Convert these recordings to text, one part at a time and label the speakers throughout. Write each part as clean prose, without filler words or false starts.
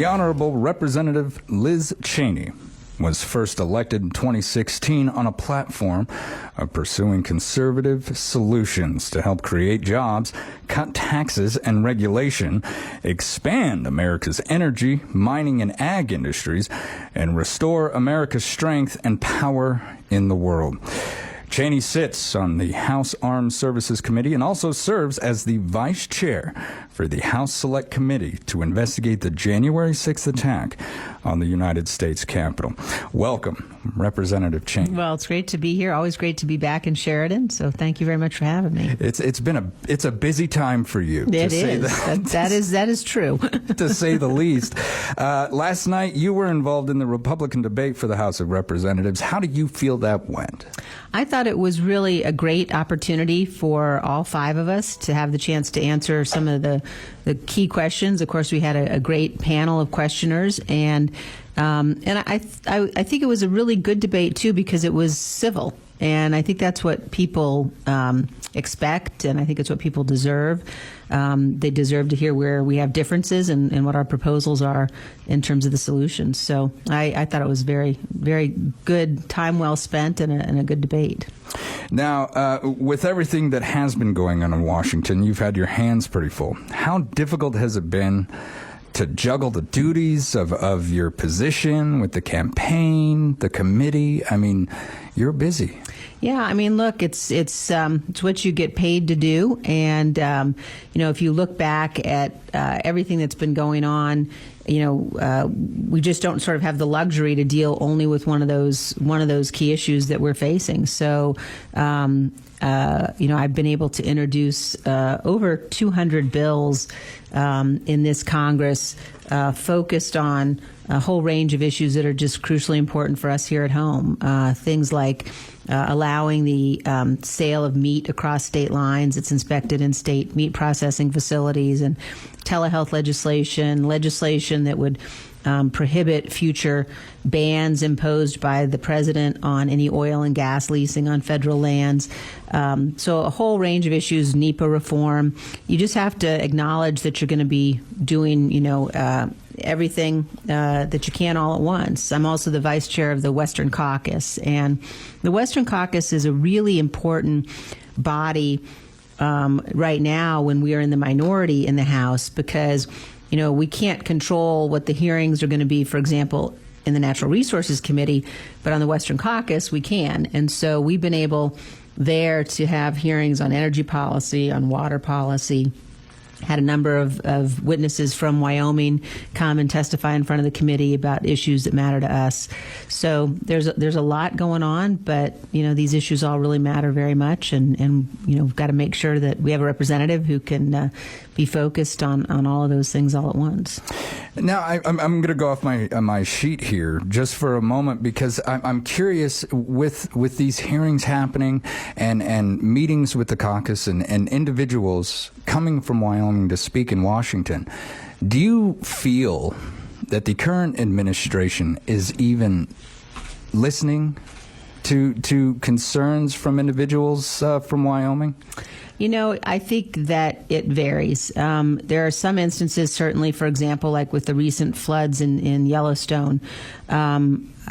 Speaker 1: The Honorable Representative Liz Cheney was first elected in 2016 on a platform of pursuing conservative solutions to help create jobs, cut taxes and regulation, expand America's energy, mining, and ag industries, and restore America's strength and power in the world. Cheney sits on the House Armed Services Committee and also serves as the vice chair for the House Select Committee to investigate the January 6th attack on the United States Capitol. Welcome, Representative Cheney.
Speaker 2: Well, it's great to be here. Always great to be back in Sheridan. So thank you very much for having me.
Speaker 1: It's a busy time for you.
Speaker 2: It is. That is true.
Speaker 1: To say the least. Last night you were involved in the Republican debate for the House of Representatives. How do you feel that went?
Speaker 2: I thought it was really a great opportunity for all five of us to have the chance to answer some of the key questions. Of course, we had a great panel of questioners, and I think it was a really good debate too, because it was civil, and I think that's what people expect, and I think it's what people deserve. They deserve to hear where we have differences and what our proposals are in terms of the solutions. So I thought it was very, very good, time well spent, and a good debate.
Speaker 1: Now, with everything that has been going on in Washington, you've had your hands pretty full. How difficult has it been to juggle the duties of your position with the campaign, the committee? I mean, you're busy.
Speaker 2: Yeah, I mean, look, it's what you get paid to do, and if you look back at everything that's been going on, we just don't sort of have the luxury to deal only with one of those key issues that we're facing. So, I've been able to introduce over 200 bills in this Congress focused on a whole range of issues that are just crucially important for us here at home. Things like allowing the sale of meat across state lines. It's inspected in state meat processing facilities, and telehealth legislation that would prohibit future bans imposed by the president on any oil and gas leasing on federal lands. So a whole range of issues, NEPA reform. You just have to acknowledge that you're going to be doing, everything that you can all at once. I'm also the vice chair of the Western Caucus, and the Western Caucus is a really important body right now when we are in the minority in the House, because we can't control what the hearings are going to be, for example, in the Natural Resources Committee, but on the Western Caucus we can. And so we've been able there to have hearings on energy policy, on water policy. Had a number of witnesses from Wyoming come and testify in front of the committee about issues that matter to us. So there's a lot going on, but these issues all really matter very much, and we've got to make sure that we have a representative who can be focused on all of those things all at once.
Speaker 1: Now I'm going to go off my sheet here just for a moment, because I'm curious with these hearings happening and meetings with the caucus and individuals coming from Wyoming to speak in Washington. Do you feel that the current administration is even listening to concerns from individuals from Wyoming?
Speaker 2: I think that it varies. There are some instances, certainly, for example, like with the recent floods in Yellowstone.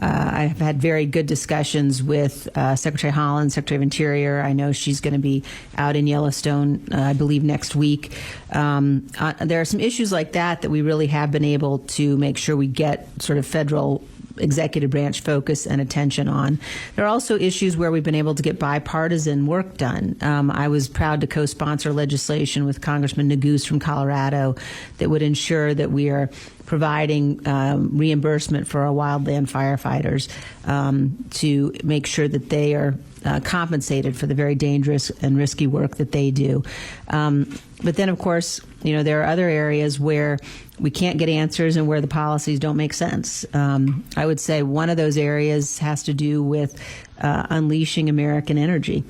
Speaker 2: I've had very good discussions with Secretary Holland, Secretary of Interior. I know she's going to be out in Yellowstone, I believe, next week. There are some issues like that we really have been able to make sure we get sort of federal executive branch focus and attention on. There are also issues where we've been able to get bipartisan work done. I was proud to co-sponsor legislation with Congressman Neguse from Colorado that would ensure that we are providing reimbursement for our wildland firefighters to make sure that they are compensated for the very dangerous and risky work that they do. But then, of course, there are other areas where we can't get answers and where the policies don't make sense. I would say one of those areas has to do with unleashing American energy.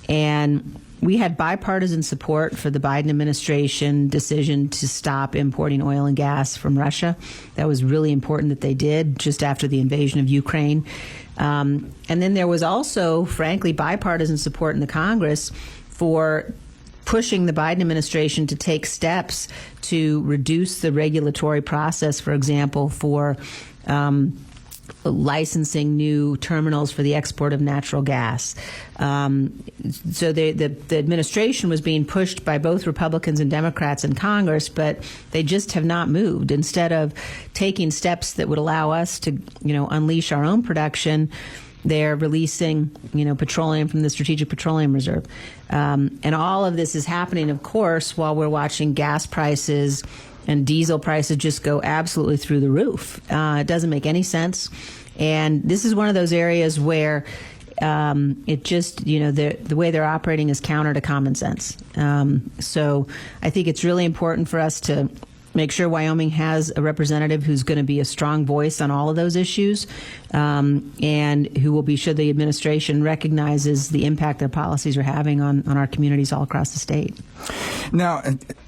Speaker 2: And we had bipartisan support for the Biden administration decision to stop importing oil and gas from Russia. That was really important that they did just after the invasion of Ukraine. And then there was also, frankly, bipartisan support in the Congress for pushing the Biden administration to take steps to reduce the regulatory process, for example, for licensing new terminals for the export of natural gas. So the administration was being pushed by both Republicans and Democrats in Congress, but they just have not moved. Instead of taking steps that would allow us to, unleash our own production, they're releasing, petroleum from the Strategic Petroleum Reserve. And all of this is happening, of course, while we're watching gas prices and diesel prices just go absolutely through the roof. It doesn't make any sense. And this is one of those areas where it just, the way they're operating is counter to common sense. So I think it's really important for us to make sure Wyoming has a representative who's going to be a strong voice on all of those issues, and who will be sure the administration recognizes the impact their policies are having on our communities all across the state.
Speaker 1: Now,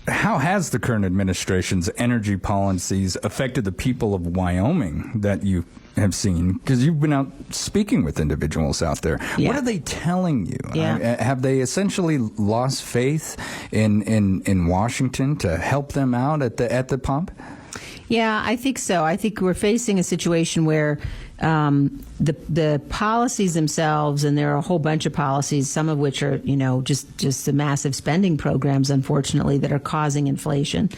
Speaker 1: how has the current administration's energy policies affected the people of Wyoming that you have seen? Because you've been out speaking with individuals out there.
Speaker 2: Yeah.
Speaker 1: What are they telling you?
Speaker 2: Yeah.
Speaker 1: Have they essentially lost faith in Washington to help them out at the pump?
Speaker 2: Yeah, I think so. I think we're facing a situation where the policies themselves, and there are a whole bunch of policies, some of which are, just the massive spending programs, unfortunately, that are causing inflation,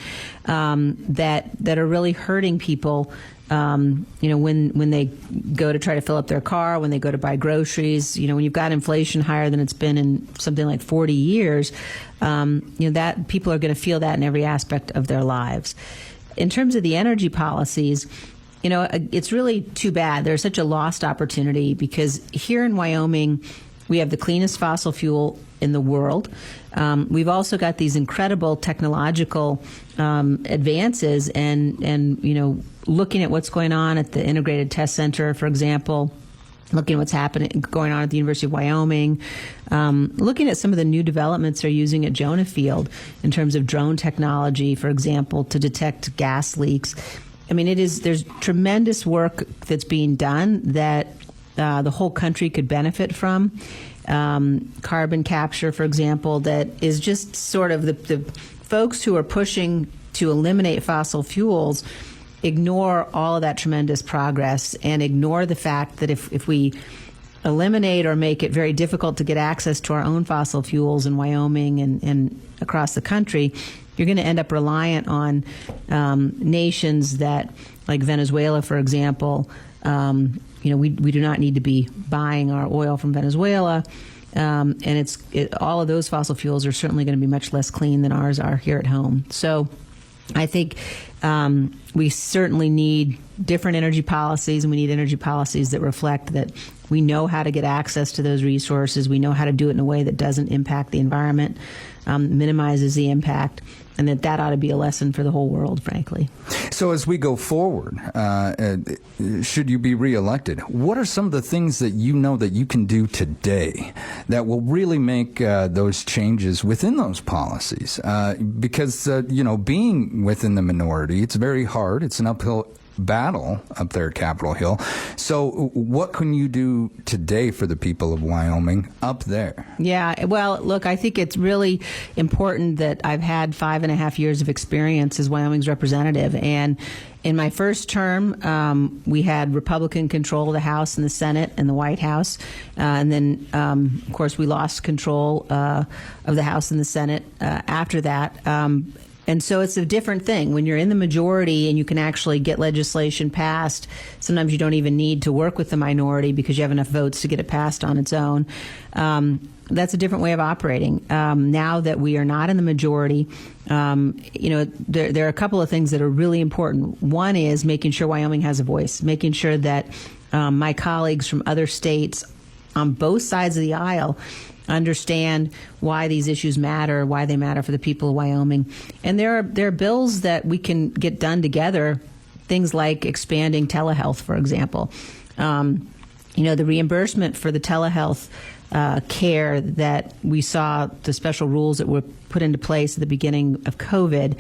Speaker 2: that are really hurting people. When they go to try to fill up their car, when they go to buy groceries, when you've got inflation higher than it's been in something like 40 years, that people are going to feel that in every aspect of their lives. In terms of the energy policies, it's really too bad. There's such a lost opportunity, because here in Wyoming, we have the cleanest fossil fuel in the world. We've also got these incredible technological advances, and looking at what's going on at the Integrated Test Center, for example, looking at what's going on at the University of Wyoming, looking at some of the new developments they're using at Jonah Field in terms of drone technology, for example, to detect gas leaks. I mean, there's tremendous work that's being done that the whole country could benefit from. Carbon capture, for example, that is just sort of the folks who are pushing to eliminate fossil fuels ignore all of that tremendous progress, and ignore the fact that if we eliminate or make it very difficult to get access to our own fossil fuels in Wyoming and across the country, you're going to end up reliant on nations that, like Venezuela, for example. We do not need to be buying our oil from Venezuela, and all of those fossil fuels are certainly going to be much less clean than ours are here at home. So I think we certainly need different energy policies, and we need energy policies that reflect that we know how to get access to those resources. We know how to do it in a way that doesn't impact the environment, minimizes the impact, and that ought to be a lesson for the whole world, frankly.
Speaker 1: So as we go forward, should you be reelected, what are some of the things that you know that you can do today that will really make those changes within those policies? Because, being within the minority, it's very hard. It's an uphill battle up there at Capitol Hill. So what can you do today for the people of Wyoming up there?
Speaker 2: Yeah, well, look, I think it's really important that I've had 5.5 years of experience as Wyoming's representative. And in my first term, we had Republican control of the House and the Senate and the White House. And then, of course, we lost control of the House and the Senate after that. And so it's a different thing. When you're in the majority and you can actually get legislation passed, sometimes you don't even need to work with the minority because you have enough votes to get it passed on its own. That's a different way of operating. Now that we are not in the majority, there are a couple of things that are really important. One is making sure Wyoming has a voice, making sure that my colleagues from other states on both sides of the aisle understand why these issues matter, why they matter for the people of Wyoming. And there are bills that we can get done together, things like expanding telehealth, for example. The reimbursement for the telehealth care that we saw, the special rules that were put into place at the beginning of COVID,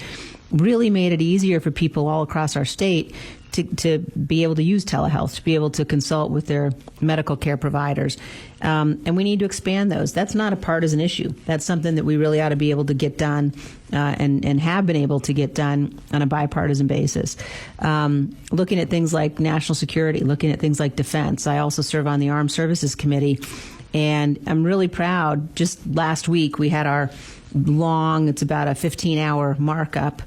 Speaker 2: really made it easier for people all across our state to be able to use telehealth, to be able to consult with their medical care providers. And we need to expand those. That's not a partisan issue. That's something that we really ought to be able to get done and have been able to get done on a bipartisan basis. Looking at things like national security, looking at things like defense. I also serve on the Armed Services Committee, and I'm really proud. Just last week, we had our it's about a 15-hour markup,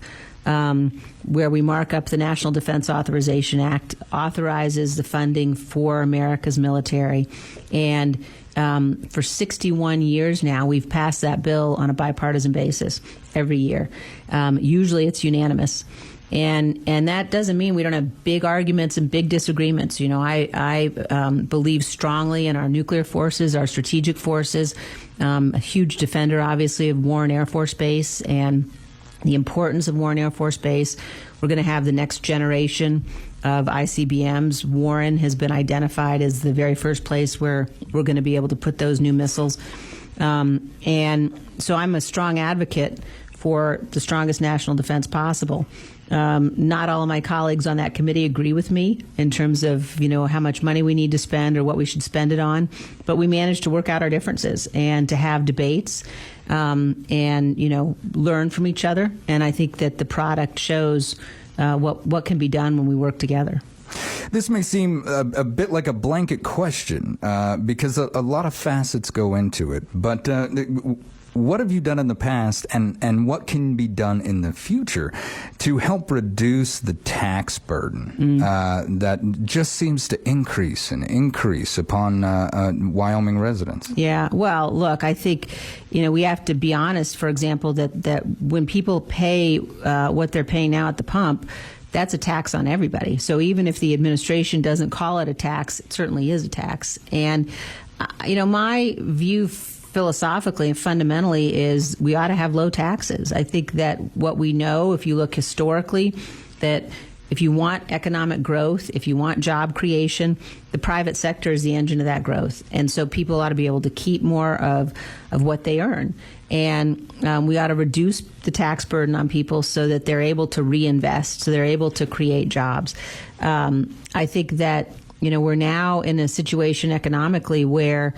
Speaker 2: where we mark up the National Defense Authorization Act, authorizes the funding for America's military. And for 61 years now, we've passed that bill on a bipartisan basis every year. Usually it's unanimous. And that doesn't mean we don't have big arguments and big disagreements. You know, I believe strongly in our nuclear forces, our strategic forces, a huge defender, obviously, of Warren Air Force Base and the importance of Warren Air Force Base. We're going to have the next generation of ICBMs. Warren has been identified as the very first place where we're going to be able to put those new missiles. And so I'm a strong advocate for the strongest national defense possible. Not all of my colleagues on that committee agree with me in terms of, you know, how much money we need to spend or what we should spend it on. But we managed to work out our differences and to have debates and, you know, learn from each other. And I think that the product shows what can be done when we work together.
Speaker 1: This may seem a bit like a blanket question because a lot of facets go into it. But what have you done in the past, and what can be done in the future to help reduce the tax burden that just seems to increase upon Wyoming residents?
Speaker 2: Yeah, well, look, I think, you know, we have to be honest, for example, that when people pay what they're paying now at the pump, that's a tax on everybody. So even if the administration doesn't call it a tax, it certainly is a tax. And, you know, my view philosophically and fundamentally is we ought to have low taxes. I think that what we know, if you look historically, that if you want economic growth, if you want job creation, the private sector is the engine of that growth. And so people ought to be able to keep more of what they earn. And we ought to reduce the tax burden on people so that they're able to reinvest, so they're able to create jobs. I think that, you know, we're now in a situation economically where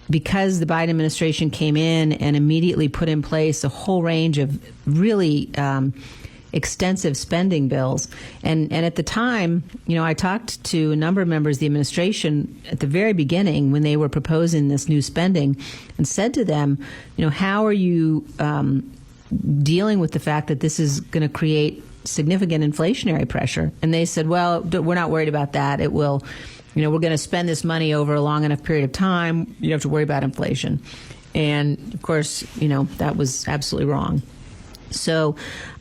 Speaker 2: because the Biden administration came in and immediately put in place a whole range of really extensive spending bills. And at the time, you know, I talked to a number of members of the administration at the very beginning when they were proposing this new spending and said to them, you know, how are you dealing with the fact that this is going to create significant inflationary pressure? And they said, well, we're not worried about that. It will, you know, we're going to spend this money over a long enough period of time. You don't have to worry about inflation. And of course, you know, that was absolutely wrong. So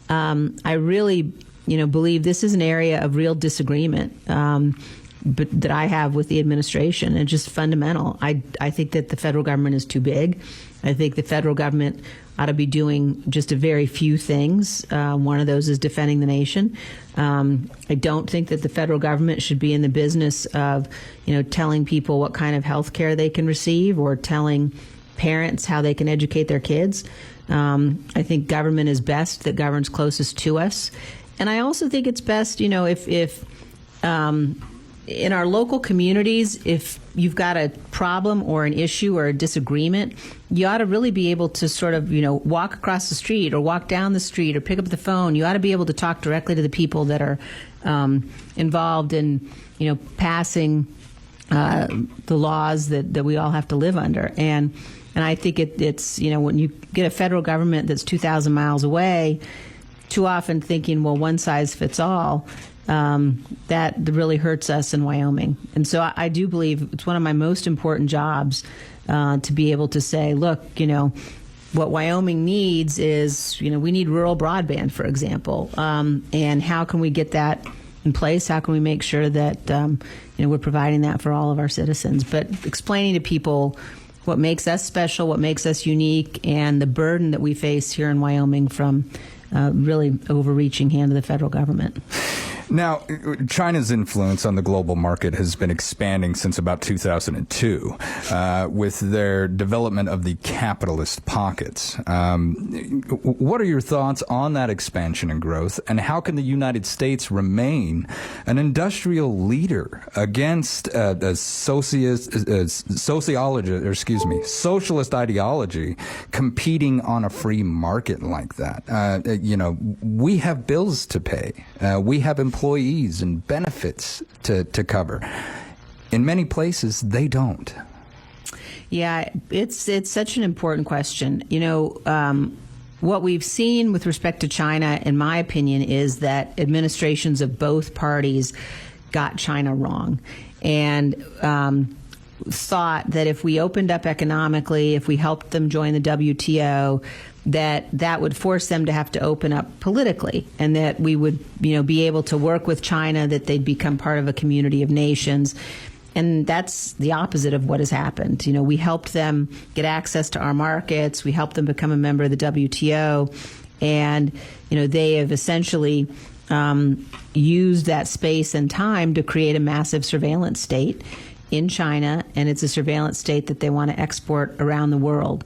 Speaker 2: I really, you know, believe this is an area of real disagreement but that I have with the administration, and just fundamental. I think that the federal government is too big. I think the federal government ought to be doing just a very few things. One of those is defending the nation. I don't think that the federal government should be in the business of, you know, telling people what kind of health care they can receive or telling parents how they can educate their kids. I think government is best that governs closest to us. And I also think it's best, you know, if in our local communities, if you've got a problem or an issue or a disagreement, you ought to really be able to sort of, you know, walk across the street or walk down the street or pick up the phone. You ought to be able to talk directly to the people that are involved in, you know, passing the laws that we all have to live under. And I think it's, you know, when you get a federal government that's 2,000 miles away, too often thinking, well, one size fits all, that really hurts us in Wyoming. And so I do believe it's one of my most important jobs to be able to say, look, you know, what Wyoming needs is, you know, we need rural broadband, for example. And how can we get that in place? How can we make sure that, you know, we're providing that for all of our citizens? But explaining to people what makes us special, what makes us unique, and the burden that we face here in Wyoming from really overreaching hand of the federal government.
Speaker 1: Now, China's influence on the global market has been expanding since about 2002 with their development of the capitalist pockets. What are your thoughts on that expansion and growth, and how can the United States remain an industrial leader against socialist ideology competing on a free market like that? We have bills to pay. We have employees and benefits to cover. In many places, they don't.
Speaker 2: Yeah, it's such an important question. What we've seen with respect to China, in my opinion, is that administrations of both parties got China wrong and thought that if we opened up economically, if we helped them join the WTO, that would force them to have to open up politically, and that we would, be able to work with China, that they'd become part of a community of nations. And that's the opposite of what has happened. We helped them get access to our markets. We helped them become a member of the WTO. And, they have essentially used that space and time to create a massive surveillance state in China. And it's a surveillance state that they want to export around the world.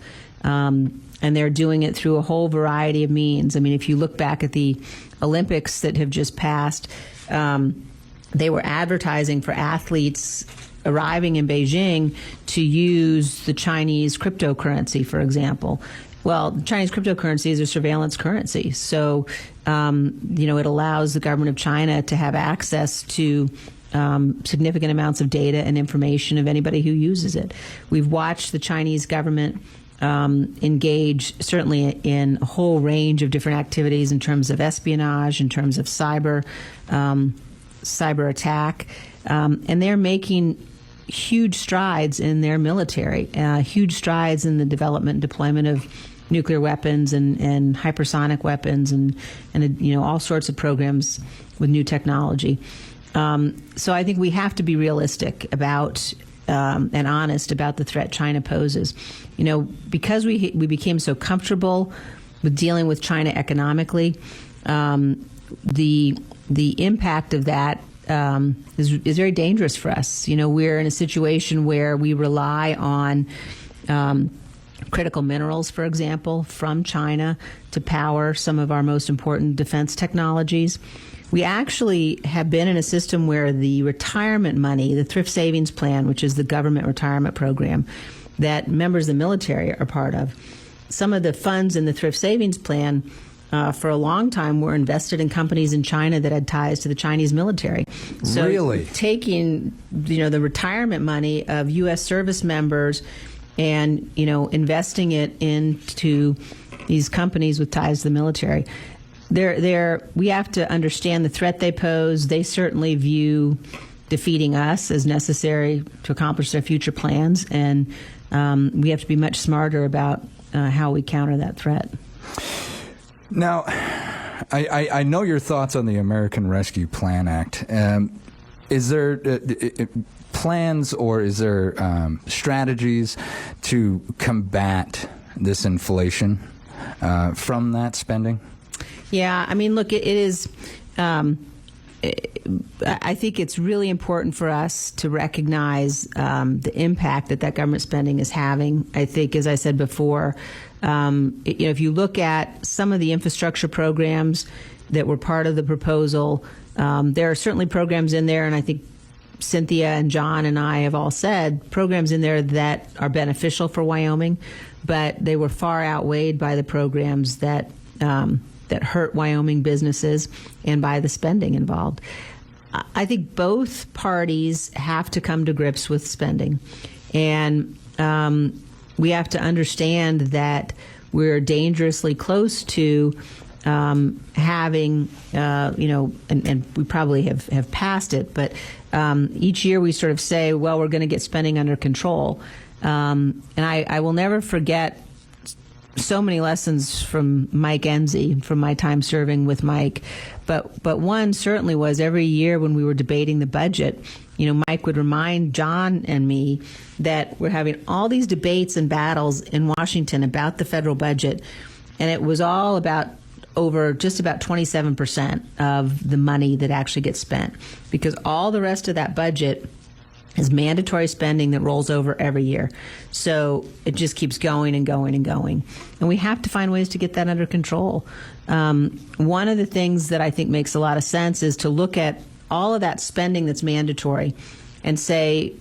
Speaker 2: And they're doing it through a whole variety of means. I mean, if you look back at the Olympics that have just passed, they were advertising for athletes arriving in Beijing to use the Chinese cryptocurrency, for example. Well, Chinese cryptocurrency is a surveillance currency. So, it allows the government of China to have access to significant amounts of data and information of anybody who uses it. We've watched the Chinese government engage certainly in a whole range of different activities in terms of espionage, in terms of cyber attack, and they're making huge strides in their military, huge strides in the development and deployment of nuclear weapons and hypersonic weapons and all sorts of programs with new technology. So I think we have to be realistic about and honest about the threat China poses. Because we became so comfortable with dealing with China economically, the impact of that is very dangerous for us. We're in a situation where we rely on critical minerals, for example, from China to power some of our most important defense technologies. We actually have been in a system where the retirement money, the thrift savings plan, which is the government retirement program that members of the military are part of, some of the funds in the thrift savings plan for a long time were invested in companies in China that had ties to the Chinese military. So
Speaker 1: really?
Speaker 2: Taking, the retirement money of U.S. service members and, investing it into these companies with ties to the military. We have to understand the threat they pose. They certainly view defeating us as necessary to accomplish their future plans, and we have to be much smarter about how we counter that threat.
Speaker 1: Now, I know your thoughts on the American Rescue Plan Act. Is there plans or is there strategies to combat this inflation from that spending?
Speaker 2: Yeah, I mean, look, it is. I think it's really important for us to recognize the impact that government spending is having. I think, as I said before, if you look at some of the infrastructure programs that were part of the proposal, there are certainly programs in there, and I think Cynthia and John and I have all said programs in there that are beneficial for Wyoming, but they were far outweighed by the programs that hurt Wyoming businesses and by the spending involved. I think both parties have to come to grips with spending, and we have to understand that we're dangerously close to having, and we probably have passed it, but each year we sort of say, well, we're going to get spending under control. And I will never forget so many lessons from Mike Enzi, from my time serving with Mike. But one certainly was every year when we were debating the budget, Mike would remind John and me that we're having all these debates and battles in Washington about the federal budget, and it was all about over just about 27% of the money that actually gets spent, because all the rest of that budget is mandatory spending that rolls over every year. So it just keeps going and going and going. And we have to find ways to get that under control. One of the things that I think makes a lot of sense is to look at all of that spending that's mandatory and say,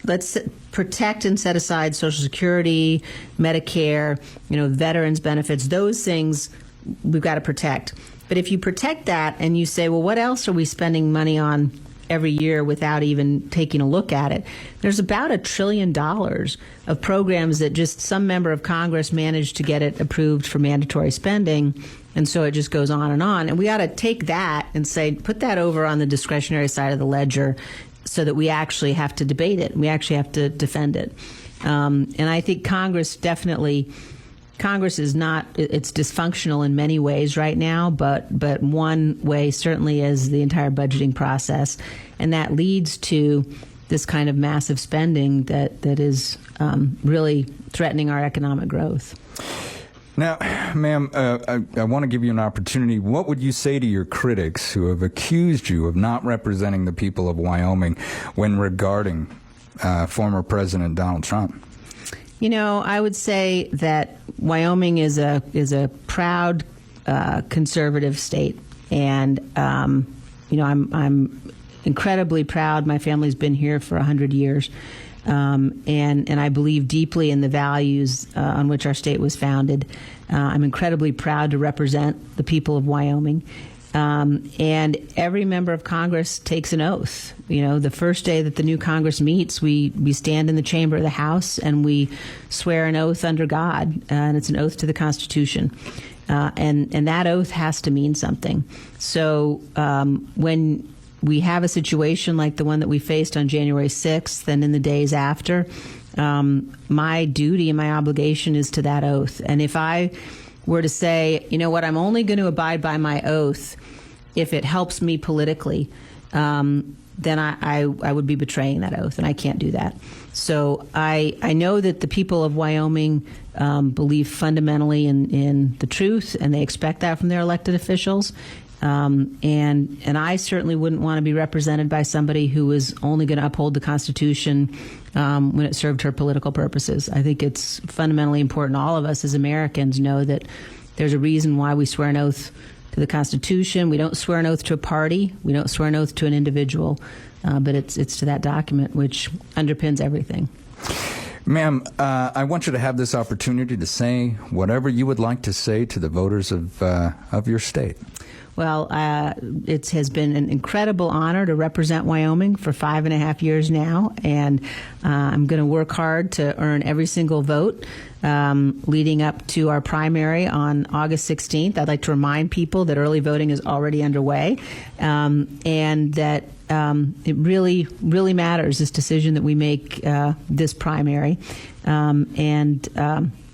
Speaker 2: let's protect and set aside Social Security, Medicare, veterans benefits, those things we've got to protect. But if you protect that and you say, well, what else are we spending money on every year without even taking a look at it? There's about $1 trillion of programs that just some member of Congress managed to get it approved for mandatory spending. And so it just goes on. And we ought to take that and say, put that over on the discretionary side of the ledger so that we actually have to debate it. We actually have to defend it. And I think Congress is not, it's dysfunctional in many ways right now, but one way certainly is the entire budgeting process. And that leads to this kind of massive spending that is really threatening our economic growth.
Speaker 1: Now, ma'am, I want to give you an opportunity. What would you say to your critics who have accused you of not representing the people of Wyoming when regarding former President Donald Trump?
Speaker 2: I would say that Wyoming is a proud conservative state, and I'm incredibly proud. My family's been here for 100 years, and I believe deeply in the values on which our state was founded. I'm incredibly proud to represent the people of Wyoming. And every member of Congress takes an oath. The first day that the new Congress meets, we stand in the chamber of the House and we swear an oath under God, and it's an oath to the Constitution. And that oath has to mean something. So when we have a situation like the one that we faced on January 6th and in the days after, my duty and my obligation is to that oath. And if I were to say, I'm only going to abide by my oath if it helps me politically, then I would be betraying that oath, and I can't do that. So I know that the people of Wyoming believe fundamentally in the truth, and they expect that from their elected officials. And I certainly wouldn't want to be represented by somebody who is only going to uphold the Constitution when it served her political purposes. I think it's fundamentally important all of us as Americans know that there's a reason why we swear an oath to the Constitution. We don't swear an oath to a party. We don't swear an oath to an individual. But it's to that document which underpins everything.
Speaker 1: Ma'am, I want you to have this opportunity to say whatever you would like to say to the voters of your state.
Speaker 2: Well, it has been an incredible honor to represent Wyoming for 5.5 years now, and I'm going to work hard to earn every single vote leading up to our primary on August 16th. I'd like to remind people that early voting is already underway, and that it really, really matters, this decision that we make this primary, and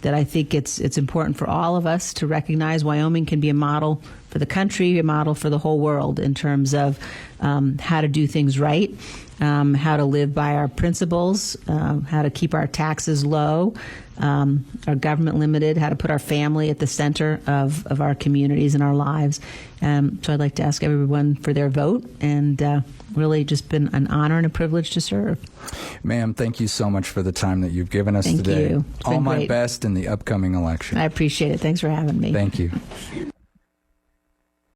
Speaker 2: that I think it's important for all of us to recognize Wyoming can be a model for the country, a model for the whole world in terms of how to do things right, how to live by our principles, how to keep our taxes low, our government limited, how to put our family at the center of our communities and our lives. So I'd like to ask everyone for their vote, and really just been an honor and a privilege to serve.
Speaker 1: Ma'am, thank you so much for the time that you've given us
Speaker 2: today.
Speaker 1: Thank you.
Speaker 2: All
Speaker 1: my best in the upcoming election.
Speaker 2: I appreciate it. Thanks for having me.
Speaker 1: Thank you.